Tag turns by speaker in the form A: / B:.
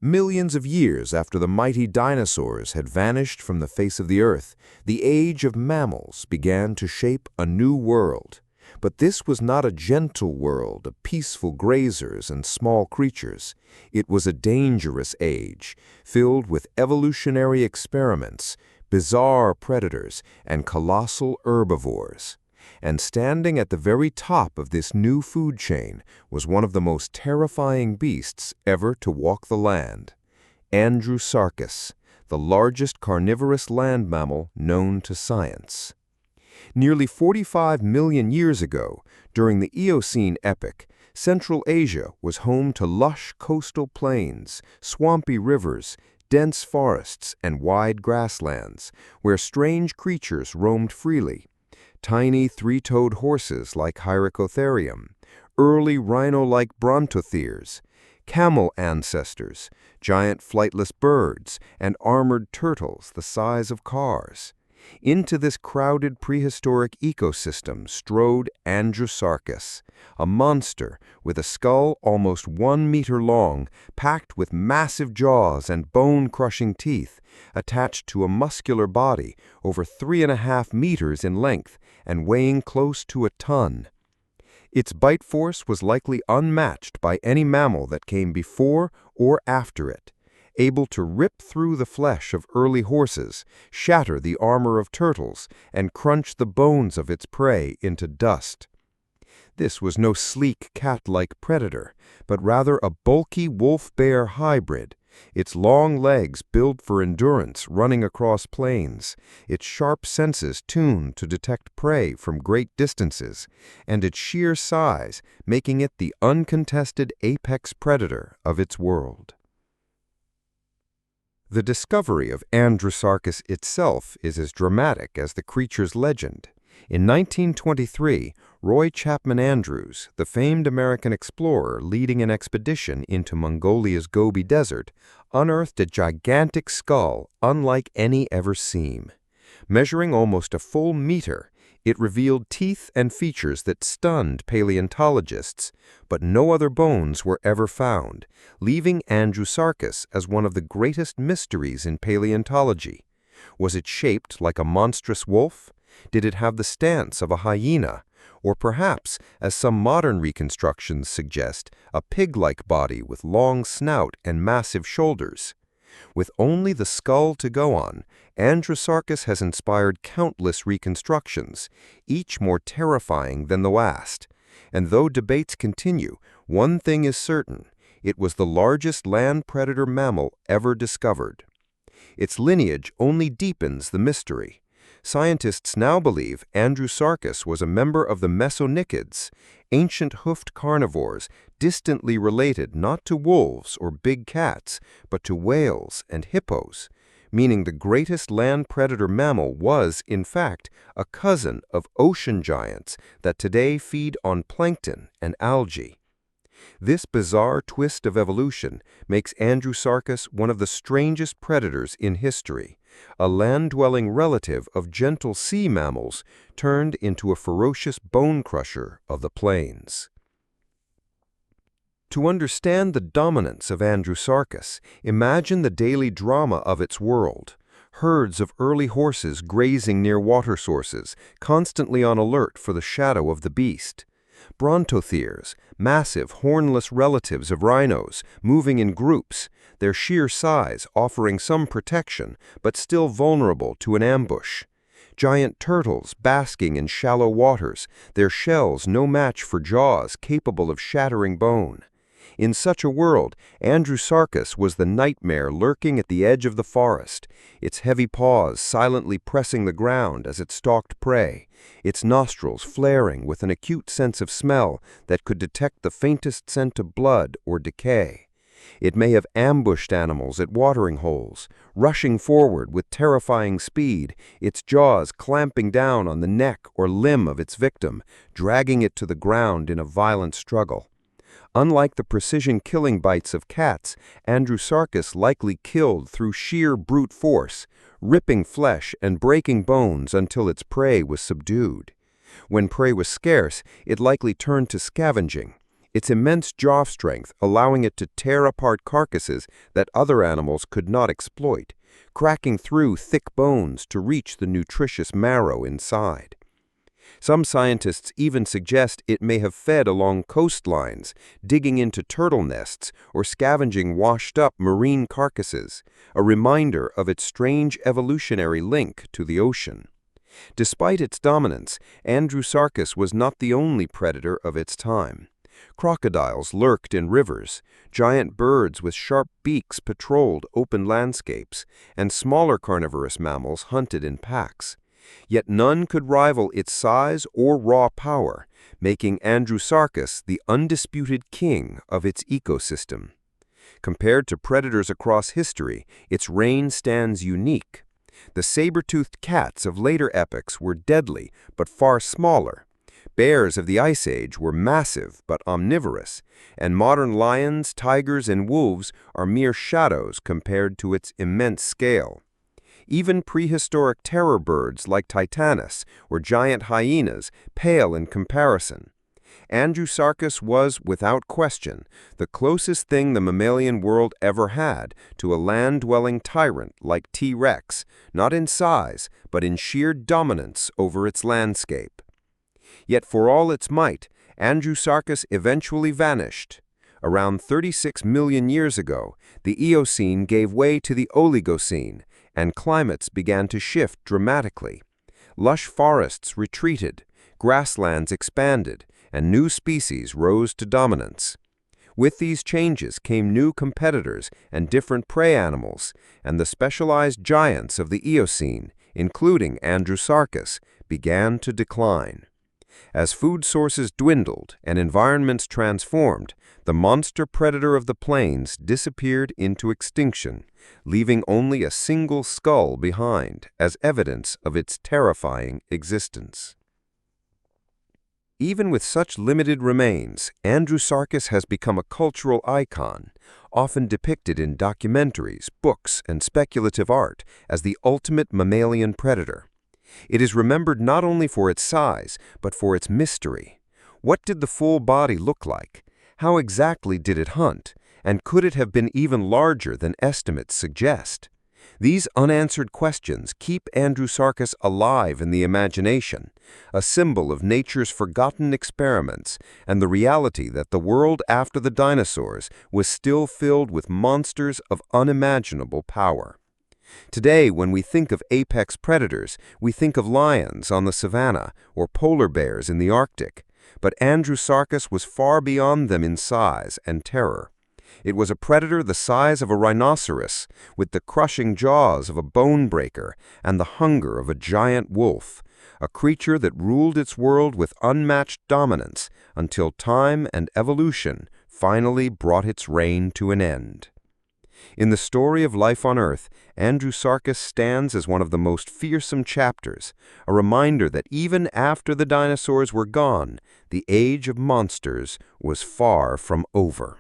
A: Millions of years after the mighty dinosaurs had vanished from the face of the earth, the age of mammals began to shape a new world. But this was not a gentle world of peaceful grazers and small creatures. It was a dangerous age, filled with evolutionary experiments, bizarre predators, and colossal herbivores. And standing at the very top of this new food chain was one of the most terrifying beasts ever to walk the land. Andrewsarchus, the largest carnivorous land mammal known to science. Nearly 45 million years ago, during the Eocene epoch, Central Asia was home to lush coastal plains, swampy rivers, dense forests, and wide grasslands, where strange creatures roamed freely. Tiny three-toed horses like Hyracotherium, early rhino-like brontotheres, camel ancestors, giant flightless birds, and armored turtles the size of cars. Into this crowded prehistoric ecosystem strode Andrewsarchus, a monster with a skull almost 1 meter long, packed with massive jaws and bone-crushing teeth, attached to a muscular body over 3.5 meters in length and weighing close to a ton. Its bite force was likely unmatched by any mammal that came before or after it, able to rip through the flesh of early horses, shatter the armor of turtles, and crunch the bones of its prey into dust. This was no sleek cat-like predator, but rather a bulky wolf-bear hybrid, its long legs built for endurance running across plains, its sharp senses tuned to detect prey from great distances, and its sheer size making it the uncontested apex predator of its world. The discovery of Andrewsarchus itself is as dramatic as the creature's legend. In 1923, Roy Chapman Andrews, the famed American explorer leading an expedition into Mongolia's Gobi Desert, unearthed a gigantic skull unlike any ever seen. Measuring almost a full meter, it revealed teeth and features that stunned paleontologists, but no other bones were ever found, leaving Andrewsarchus as one of the greatest mysteries in paleontology. Was it shaped like a monstrous wolf? Did it have the stance of a hyena? Or perhaps, as some modern reconstructions suggest, a pig-like body with long snout and massive shoulders? With only the skull to go on, Andrewsarchus has inspired countless reconstructions, each more terrifying than the last. And though debates continue, one thing is certain: it was the largest land predator mammal ever discovered. Its lineage only deepens the mystery. Scientists now believe Andrewsarchus was a member of the Mesonychids, ancient hoofed carnivores distantly related not to wolves or big cats, but to whales and hippos, meaning the greatest land predator mammal was, in fact, a cousin of ocean giants that today feed on plankton and algae. This bizarre twist of evolution makes Andrewsarchus one of the strangest predators in history, a land-dwelling relative of gentle sea mammals turned into a ferocious bone crusher of the plains. To understand the dominance of Andrewsarchus, imagine the daily drama of its world. Herds of early horses grazing near water sources, constantly on alert for the shadow of the beast. Brontotheres, massive, hornless relatives of rhinos, moving in groups, their sheer size offering some protection, but still vulnerable to an ambush. Giant turtles basking in shallow waters, their shells no match for jaws capable of shattering bone. In such a world, Andrewsarchus was the nightmare lurking at the edge of the forest, its heavy paws silently pressing the ground as it stalked prey, its nostrils flaring with an acute sense of smell that could detect the faintest scent of blood or decay. It may have ambushed animals at watering holes, rushing forward with terrifying speed, its jaws clamping down on the neck or limb of its victim, dragging it to the ground in a violent struggle. Unlike the precision-killing bites of cats, Andrewsarchus likely killed through sheer brute force, ripping flesh and breaking bones until its prey was subdued. When prey was scarce, it likely turned to scavenging, its immense jaw strength allowing it to tear apart carcasses that other animals could not exploit, cracking through thick bones to reach the nutritious marrow inside. Some scientists even suggest it may have fed along coastlines, digging into turtle nests or scavenging washed-up marine carcasses, a reminder of its strange evolutionary link to the ocean. Despite its dominance, Andrewsarchus was not the only predator of its time. Crocodiles lurked in rivers, giant birds with sharp beaks patrolled open landscapes, and smaller carnivorous mammals hunted in packs. Yet none could rival its size or raw power, making Andrewsarchus the undisputed king of its ecosystem. Compared to predators across history, its reign stands unique. The saber-toothed cats of later epochs were deadly but far smaller. Bears of the Ice Age were massive but omnivorous, and modern lions, tigers, and wolves are mere shadows compared to its immense scale. Even prehistoric terror birds like Titanus or giant hyenas pale in comparison. Andrewsarchus was, without question, the closest thing the mammalian world ever had to a land-dwelling tyrant like T-Rex, not in size, but in sheer dominance over its landscape. Yet for all its might, Andrewsarchus eventually vanished. Around 36 million years ago, the Eocene gave way to the Oligocene, and climates began to shift dramatically. Lush forests retreated, grasslands expanded, and new species rose to dominance. With these changes came new competitors and different prey animals, and the specialized giants of the Eocene, including Andrewsarchus, began to decline. As food sources dwindled and environments transformed, the monster predator of the plains disappeared into extinction, leaving only a single skull behind as evidence of its terrifying existence. Even with such limited remains, Andrewsarchus has become a cultural icon, often depicted in documentaries, books, and speculative art as the ultimate mammalian predator. It is remembered not only for its size, but for its mystery. What did the full body look like? How exactly did it hunt? And could it have been even larger than estimates suggest? These unanswered questions keep Andrewsarchus alive in the imagination, a symbol of nature's forgotten experiments and the reality that the world after the dinosaurs was still filled with monsters of unimaginable power. Today, when we think of apex predators, we think of lions on the savanna or polar bears in the Arctic, but Andrewsarchus was far beyond them in size and terror. It was a predator the size of a rhinoceros, with the crushing jaws of a bone breaker and the hunger of a giant wolf, a creature that ruled its world with unmatched dominance until time and evolution finally brought its reign to an end. In the story of life on Earth, Andrewsarchus stands as one of the most fearsome chapters, a reminder that even after the dinosaurs were gone, the age of monsters was far from over.